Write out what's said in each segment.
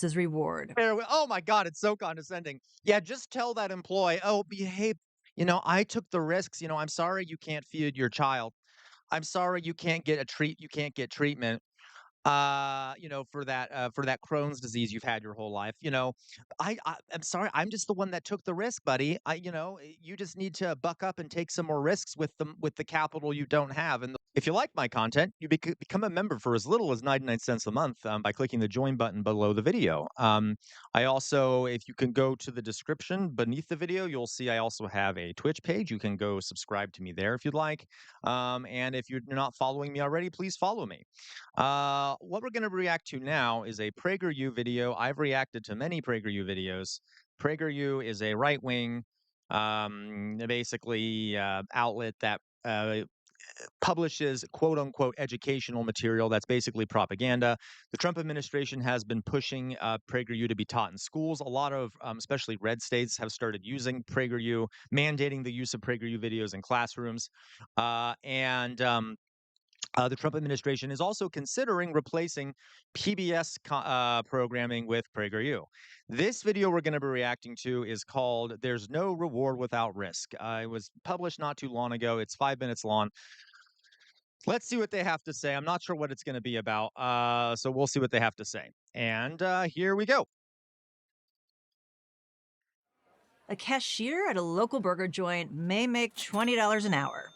versus reward. Oh my God, it's so condescending. Yeah, just tell that employee, oh, behave. I took the risks. I'm sorry you can't feed your child. I'm sorry you can't get a treat. You can't get treatment. For that Crohn's disease you've had your whole life. I'm sorry, I'm just the one that took the risk, buddy. You just need to buck up and take some more risks with the capital you don't have. And if you like my content, you become a member for as little as 99 cents a month by clicking the join button below the video. I also, if you can go to the description beneath the video, you'll see I also have a Twitch page. You can go subscribe to me there if you'd like. And if you're not following me already, please follow me. What we're going to react to now is a PragerU video. I've reacted to many PragerU videos. PragerU is a right-wing, basically outlet that publishes quote unquote educational material that's basically propaganda. The Trump administration has been pushing PragerU to be taught in schools. A lot of, especially red states, have started using PragerU, mandating the use of PragerU videos in classrooms. The Trump administration is also considering replacing PBS programming with PragerU. This video we're going to be reacting to is called There's No Reward Without Risk. It was published not too long ago. It's 5 minutes long. Let's see what they have to say. I'm not sure what it's going to be about, so we'll see what they have to say. And here we go. A cashier at a local burger joint may make $20 an hour,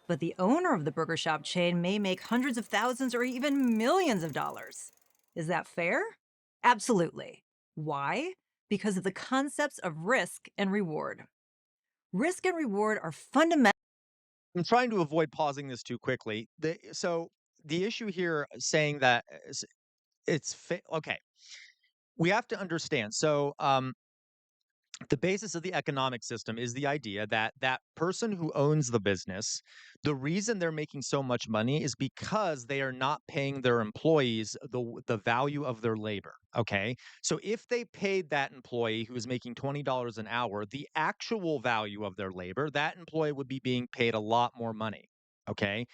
but the owner of the burger shop chain may make hundreds of thousands or even millions of dollars. Is that fair? Absolutely. Why? Because of the concepts of risk and reward. Risk and reward are fundamental. I'm trying to avoid pausing this too quickly. So the issue here saying that okay. We have to understand. So the basis of the economic system is the idea that that person who owns the business, the reason they're making so much money is because they are not paying their employees the value of their labor. Okay, so if they paid that employee who is making $20 an hour the actual value of their labor, that employee would be being paid a lot more money. Okay,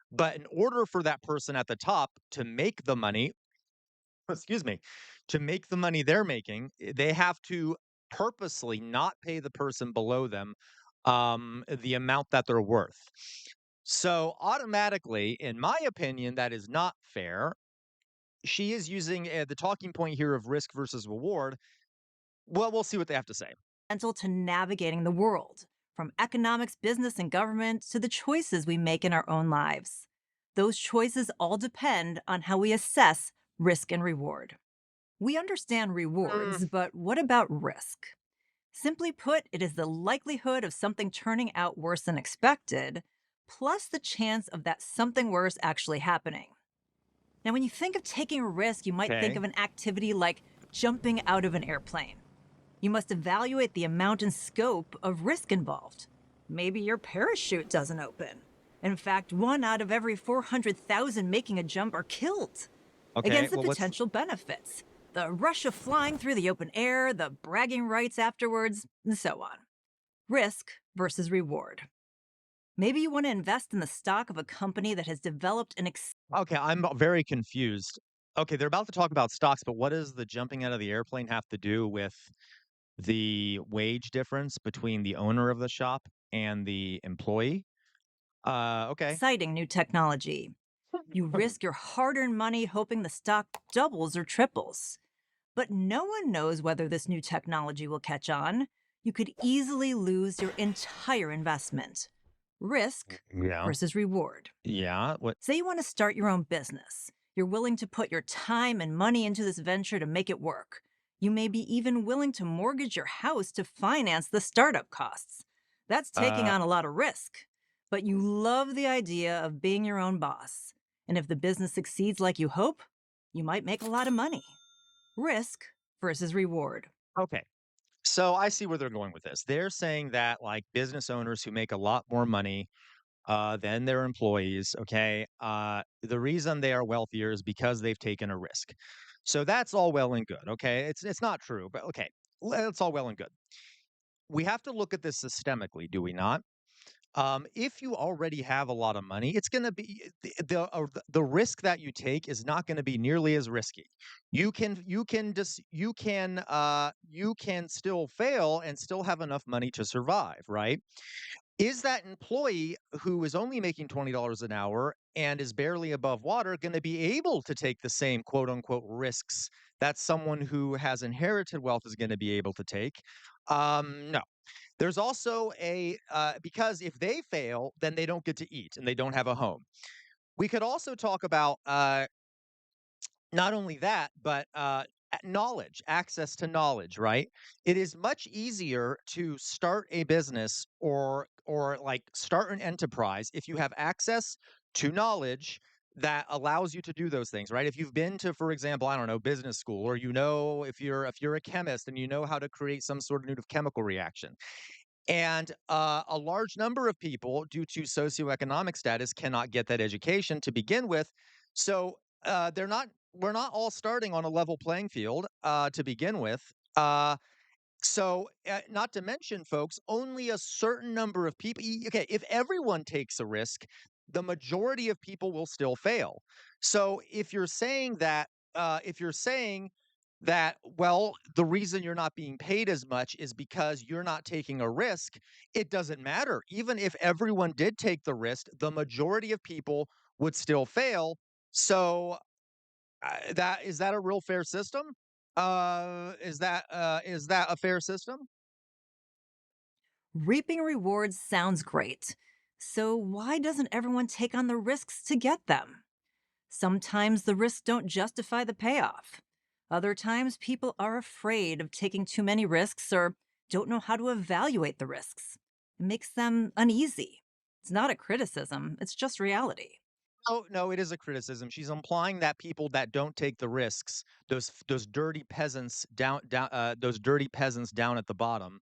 but in order for that person at the top to make the money, excuse me, to make the money they're making, they have to purposely not pay the person below them the amount that they're worth. So automatically, in my opinion, that is not fair. She is using the talking point here of risk versus reward. Well, we'll see what they have to say. To navigating the world, from economics, business, and government to the choices we make in our own lives. Those choices all depend on how we assess risk and reward. We understand Mm, rewards, but what about risk? Simply put, it is the likelihood of something turning out worse than expected, plus the chance of that something worse actually happening. Now, when you think of taking a risk, you might think okay. of an activity like jumping out of an airplane. You must evaluate the amount and scope of risk involved. Maybe your parachute doesn't open. In fact, 1 out of every 400,000 making a jump are killed. Okay. Against the Well, what's potential benefits, the rush of flying through the open air, the bragging rights afterwards, and so on. Risk versus reward. Maybe you want to invest in the stock of a company that has developed an okay? I'm very confused. Okay, they're about to talk about stocks, but what does the jumping out of the airplane have to do with the wage difference between the owner of the shop and the employee? Okay. exciting new technology. You risk your hard earned money hoping the stock doubles or triples. But no one knows whether this new technology will catch on. You could easily lose your entire investment. Risk Yeah. versus reward. Yeah. What? Say you want to start your own business. You're willing to put your time and money into this venture to make it work. You may be even willing to mortgage your house to finance the startup costs. That's taking Uh, on a lot of risk. But you love the idea of being your own boss. And if the business succeeds like you hope, you might make a lot of money. Risk versus reward. okay. So I see where they're going with this. They're saying that like business owners who make a lot more money than their employees, okay, the reason they are wealthier is because they've taken a risk. So that's all well and good. Okay, it's not true, but okay, it's all well and good. We have to look at this systemically, do we not? If you already have a lot of money, it's going to be the risk that you take is not going to be nearly as risky. You can still fail and still have enough money to survive, right? Is that employee who is only making $20 an hour and is barely above water going to be able to take the same quote unquote risks that someone who has inherited wealth is going to be able to take? No. There's also because if they fail, then they don't get to eat and they don't have a home. We could also talk about not only that, but knowledge, access to knowledge, right? It is much easier to start a business or like start an enterprise if you have access to knowledge that allows you to do those things, right? If you've been to, for example, I don't know, business school, or if you're a chemist and you know how to create some sort of new chemical reaction, and a large number of people, due to socioeconomic status, cannot get that education to begin with. So they're not. We're not all starting on a level playing field to begin with. Not to mention, folks, only a certain number of people. Okay, if everyone takes a risk, the majority of people will still fail. So if you're saying that, well, the reason you're not being paid as much is because you're not taking a risk, it doesn't matter. Even if everyone did take the risk, the majority of people would still fail. So that is that a real fair system? Is that a fair system? Reaping rewards sounds great. So, why doesn't everyone take on the risks to get them? Sometimes the risks don't justify the payoff. Other times, people are afraid of taking too many risks or don't know how to evaluate the risks. It makes them uneasy. It's not a criticism, it's just reality. Oh, no, it is a criticism. She's implying that people that don't take the risks, those dirty peasants those dirty peasants down at the bottom,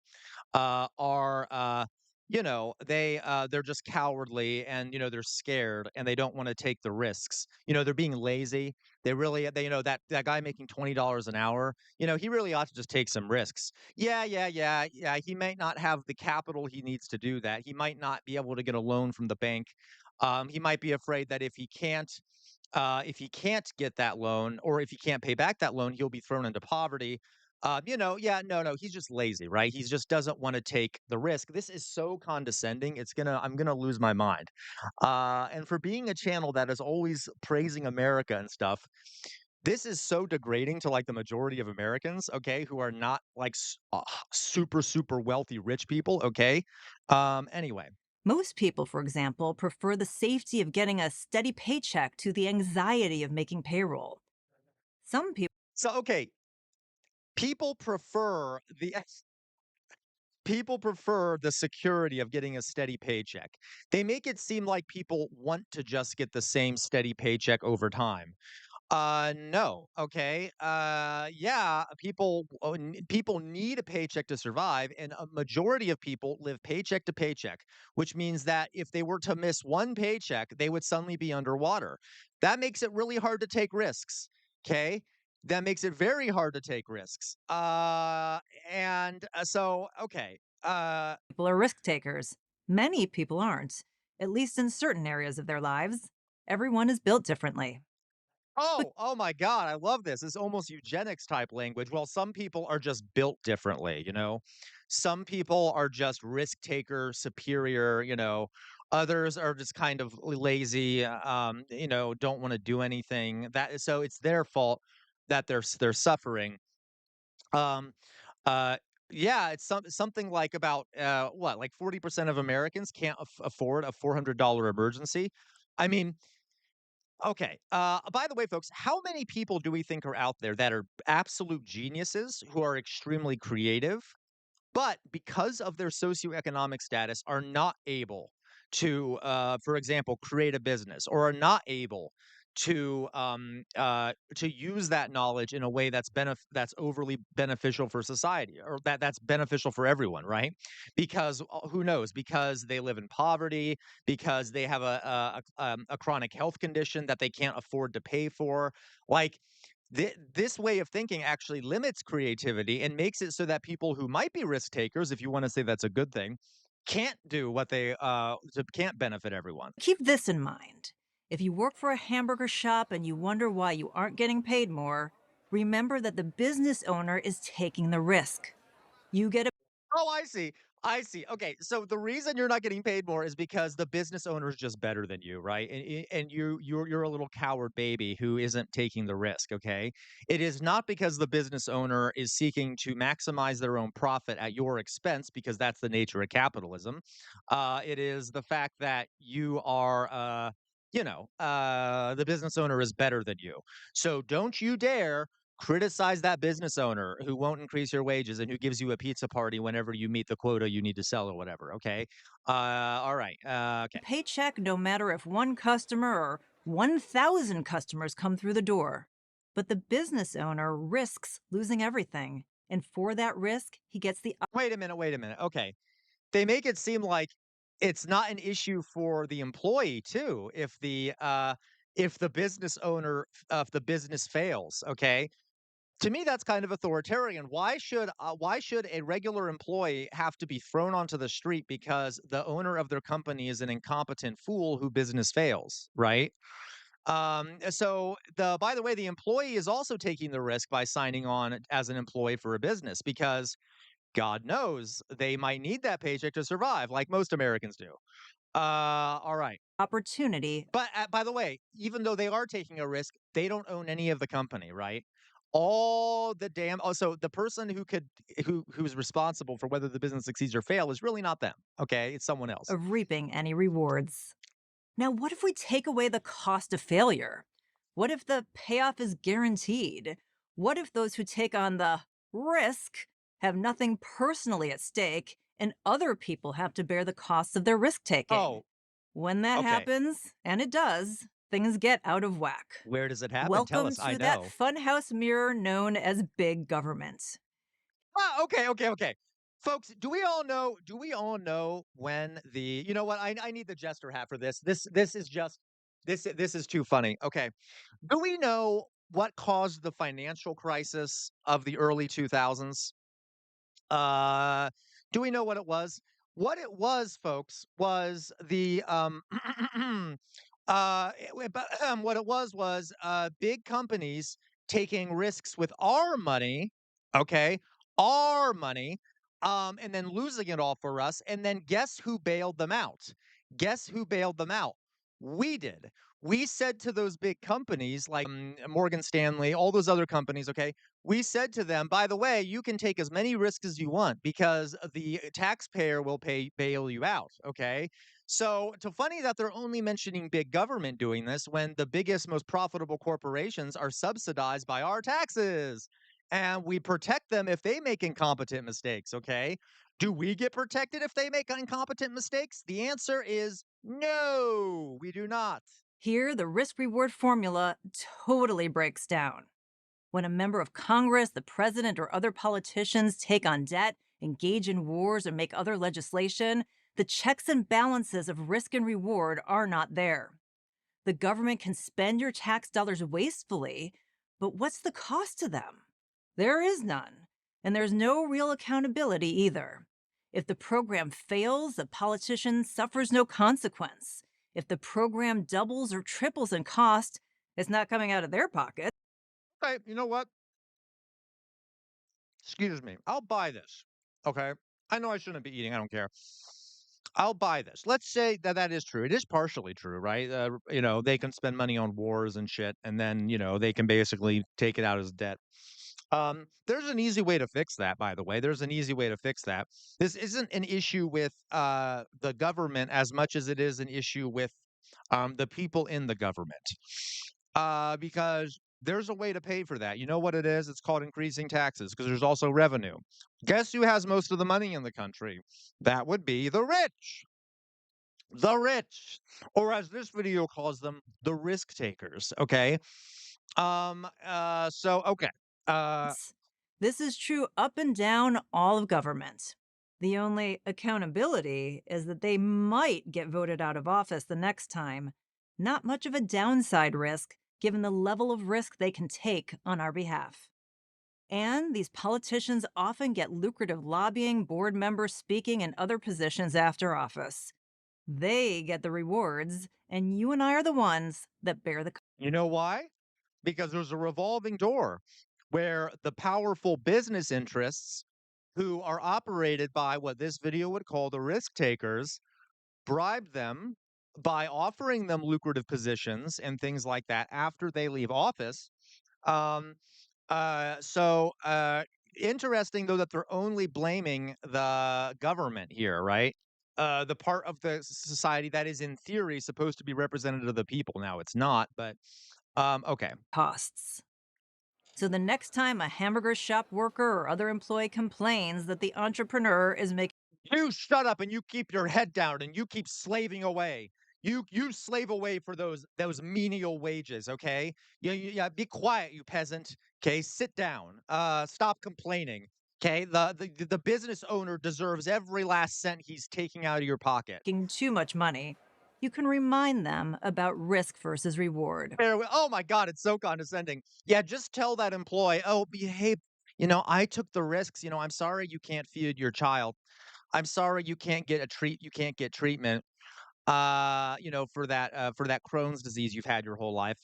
are they're just cowardly, and they're scared and they don't want to take the risks. They're being lazy. That guy making $20 an hour, he really ought to just take some risks. Yeah, he might not have the capital he needs to do that. He might not be able to get a loan from the bank. He might be afraid that if he can't get that loan, or if he can't pay back that loan, he'll be thrown into poverty. Yeah, no, he's just lazy, right? He just doesn't want to take the risk. This is so condescending. I'm gonna lose my mind. And for being a channel that is always praising America and stuff, this is so degrading to like the majority of Americans, okay, who are not like super, super wealthy, rich people, okay? Anyway, Most people, for example, prefer the safety of getting a steady paycheck to the anxiety of making payroll. Some people okay, people prefer the people prefer the security of getting a steady paycheck. They make it seem like people want to just get the same steady paycheck over time. No. Okay. Yeah, people need a paycheck to survive, and a majority of people live paycheck to paycheck, which means that if they were to miss one paycheck, they would suddenly be underwater. That makes it really hard to take risks. Okay. That makes it very hard to take risks. Okay. are risk takers. Many people aren't, at least in certain areas of their lives. Everyone is built differently. But Oh my God, I love this. It's almost eugenics type language. Well, some people are just built differently. Some people are just risk taker, superior. Others are just kind of lazy, don't want to do anything. So it's their fault that they're suffering. Um, uh, yeah, it's something like about what, like 40% of Americans can't afford a $400 emergency. I mean, okay. By the way, folks, how many people do we think are out there that are absolute geniuses who are extremely creative, but because of their socioeconomic status are not able to, for example, create a business, or are not able to use that knowledge in a way that's overly beneficial for society, or that's beneficial for everyone, right? Because who knows? Because they live in poverty, because they have a chronic health condition that they can't afford to pay for, like. This way of thinking actually limits creativity and makes it so that people who might be risk takers, if you want to say that's a good thing, can't do what can't benefit everyone. Keep this in mind. If you work for a hamburger shop and you wonder why you aren't getting paid more, remember that the business owner is taking the risk. You get a Oh, I see. I see. Okay, so the reason you're not getting paid more is because the business owner is just better than you, right? And you're a little coward baby who isn't taking the risk, okay? It is not because the business owner is seeking to maximize their own profit at your expense, because that's the nature of capitalism. It is the fact that you are the business owner is better than you. So don't you dare criticize that business owner who won't increase your wages and who gives you a pizza party whenever you meet the quota you need to sell or whatever. Okay. All right. Okay. paycheck no matter if one customer or 1,000 customers come through the door. But the business owner risks losing everything. And for that risk, he gets the Wait a minute. Wait a minute. Okay. They make it seem like it's not an issue for the employee too if the business owner if the business fails. Okay. To me, that's kind of authoritarian. Why should a regular employee have to be thrown onto the street because the owner of their company is an incompetent fool who business fails, right? So the by the way, the employee is also taking the risk by signing on as an employee for a business because God knows they might need that paycheck to survive, like most Americans do. All right. opportunity. But, by the way, even though they are taking a risk, they don't own any of the company, right? All the damn so the person who's responsible for whether the business succeeds or fail is really not them, okay? It's someone else. Of reaping any rewards. Now, what if we take away the cost of failure? What if the payoff is guaranteed? What if those who take on the risk have nothing personally at stake and other people have to bear the costs of their risk taking? Oh, When that okay. happens, and it does, things get out of whack. Where does it happen? Tell Welcome us, I to that know. funhouse mirror known as big government. Okay, okay, okay. Folks, do we all know when the you know what? I need the jester hat for this. This is just this is too funny. Okay. Do we know what caused the financial crisis of the early 2000s? Uh, do we know what it was? What it was, folks, was the what it was big companies taking risks with our money, okay, our money, and then losing it all for us. And then guess who bailed them out? Guess who bailed them out? We did. We said to those big companies like Morgan Stanley, all those other companies, okay, we said to them, by the way, you can take as many risks as you want because the taxpayer will bail you out. Okay. So it's funny that they're only mentioning big government doing this when the biggest, most profitable corporations are subsidized by our taxes. And we protect them if they make incompetent mistakes. Okay. Do we get protected if they make incompetent mistakes? The answer is no, we do not. Here, the risk reward formula totally breaks down. When a member of Congress, the president, or other politicians take on debt, engage in wars, or make other legislation, the checks and balances of risk and reward are not there. The government can spend your tax dollars wastefully, but what's the cost to them? There is none, and there's no real accountability either. If the program fails, the politician suffers no consequence. If the program doubles or triples in cost, it's not coming out of their pocket. Okay, you know what? Excuse me. I'll buy this. Okay. I know I shouldn't be eating. I don't care. I'll buy this. Let's say that that is true. It is partially true, right? They can spend money on wars and shit, and then they can basically take it out as debt. There's an easy way to fix that. By the way, there's an easy way to fix that. This isn't an issue with the government as much as it is an issue with the people in the government. Because there's a way to pay for that. You know what it is? It's called increasing taxes because there's also revenue. Guess who has most of the money in the country? That would be the rich. The rich, or as this video calls them, the risk takers. Okay. Okay. Uh, This is true up and down all of government. The only accountability is that they might get voted out of office the next time. Not much of a downside risk, given the level of risk they can take on our behalf. And these politicians often get lucrative lobbying, board member speaking, and other positions after office. They get the rewards, and you and I are the ones that bear the You know why? Because there's a revolving door where the powerful business interests who are operated by what this video would call the risk takers bribe them by offering them lucrative positions and things like that after they leave office. Um, so interesting though that they're only blaming the government here, right? The part of the society that is in theory supposed to be representative of the people. Now it's not, but okay. costs. So the next time a hamburger shop worker or other employee complains that the entrepreneur is making You shut up and you keep your head down and you keep slaving away. You slave away for those menial wages, okay? Yeah, be quiet, you peasant. Okay, sit down. Stop complaining. Okay, the business owner deserves every last cent he's taking out of your pocket. too much money, you can remind them about risk versus reward. Oh my God, it's so condescending. Yeah, just tell that employee, oh, behave. I took the risks. I'm sorry you can't feed your child. I'm sorry you can't get a treat. You can't get treatment. For that Crohn's disease you've had your whole life.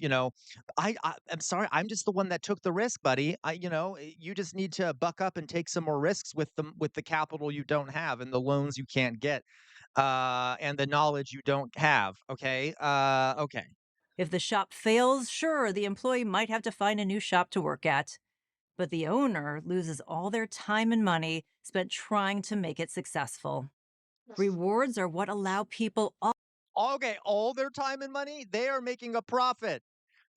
I'm sorry. I'm just the one that took the risk, buddy. You just need to buck up and take some more risks with the capital you don't have and the loans you can't get, and the knowledge you don't have. Okay. Okay. If the shop fails, sure, the employee might have to find a new shop to work at, but the owner loses all their time and money spent trying to make it successful. Rewards are what allow people Okay. All their time and money, they are making a profit.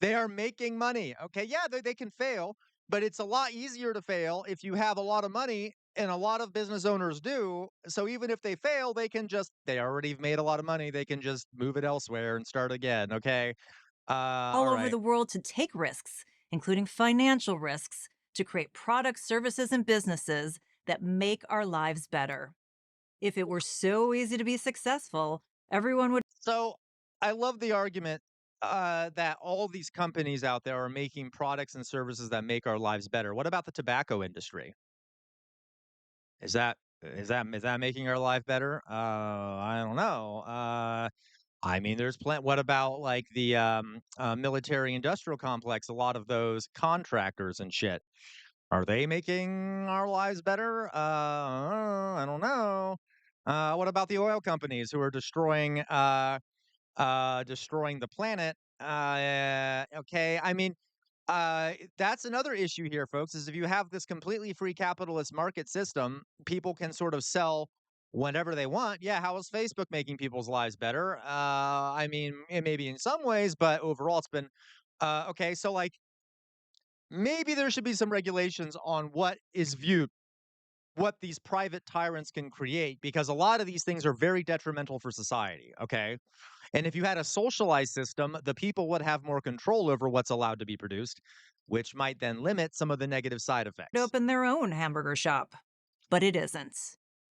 They are making money. Okay. Yeah, they can fail, but it's a lot easier to fail if you have a lot of money, and a lot of business owners do. So even if they fail, they already made a lot of money. They can just move it elsewhere and start again. Okay. all All over right. the world to take risks, including financial risks, to create products, services, and businesses that make our lives better. If it were so easy to be successful, everyone would So I love the argument that all these companies out there are making products and services that make our lives better. What about the tobacco industry? Is that making our life better? I don't know. I mean, there's plenty. What about like the military industrial complex? A lot of those contractors and shit. Are they making our lives better? I don't know. What about the oil companies who are destroying the planet? Okay. I mean, that's another issue here, folks, is if you have this completely free capitalist market system, people can sort of sell whenever they want. Yeah, how is Facebook making people's lives better? I mean, it maybe in some ways, but overall it's been okay. So like maybe there should be some regulations on what these private tyrants can create, because a lot of these things are very detrimental for society. Okay. And if you had a socialized system, the people would have more control over what's allowed to be produced, which might then limit some of the negative side effects. open their own hamburger shop, but it isn't.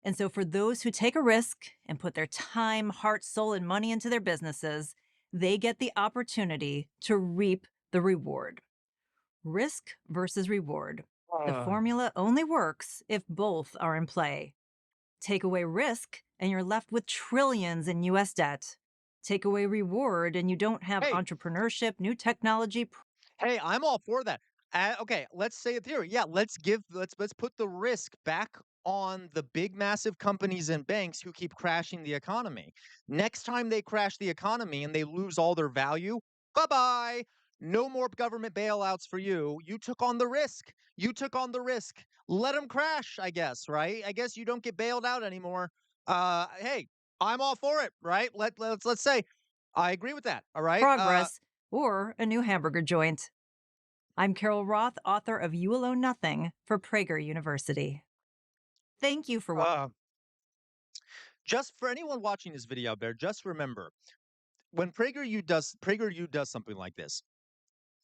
And so, for those who take a risk and put their time, heart, soul, and money into their businesses, they get the opportunity to reap the reward. Risk versus reward. The Uh, formula only works if both are in play. Take away risk, and you're left with trillions in US debt. Take away reward, and you don't have hey, entrepreneurship, new technology. hey, I'm all for that. Okay, let's say a theory. Yeah, let's put the risk back on the big massive companies and banks who keep crashing the economy. Next time they crash the economy and they lose all their value, bye-bye. No more government bailouts for you. You took on the risk. You took on the risk. Let them crash, I guess, right? I guess you don't get bailed out anymore. Hey, I'm all for it, right? Let's say I agree with that. All right. Progress, or a new hamburger joint. I'm Carol Roth, author of You Will Own Nothing for Prager University. Thank you for uh Just for anyone watching this video out there, just remember, when PragerU does something like this,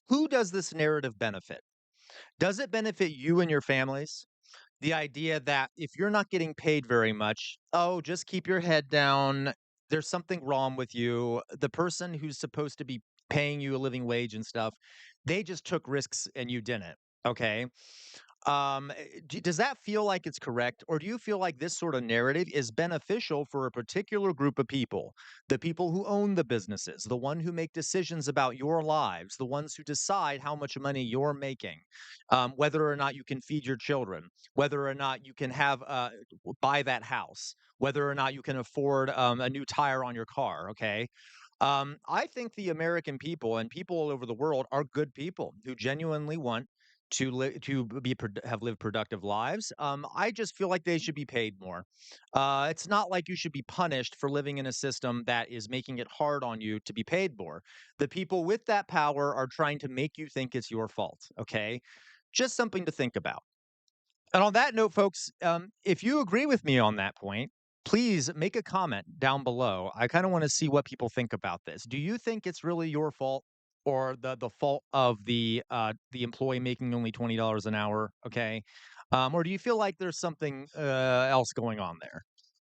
who does this narrative benefit? Does it benefit you and your families? The idea that if you're not getting paid very much, oh, just keep your head down. There's something wrong with you. The person who's supposed to be paying you a living wage and stuff, they just took risks and you didn't. Okay. Does that feel like it's correct, or do you feel like this sort of narrative is beneficial for a particular group of people? The people who own the businesses, the one who make decisions about your lives, the ones who decide how much money you're making, whether or not you can feed your children, whether or not you can have buy that house, whether or not you can afford a new tire on your car. Okay. I think the American people and people all over the world are good people who genuinely want to have lived productive lives. I just feel like they should be paid more. It's not like you should be punished for living in a system that is making it hard on you to be paid more. The people with that power are trying to make you think it's your fault. Okay, just something to think about. And on that note, folks, if you agree with me on that point, please make a comment down below. I kind of want to see what people think about this. Do you think it's really your fault or the fault of the employee making only $20 an hour? Okay, or do you feel like there's something else going on there?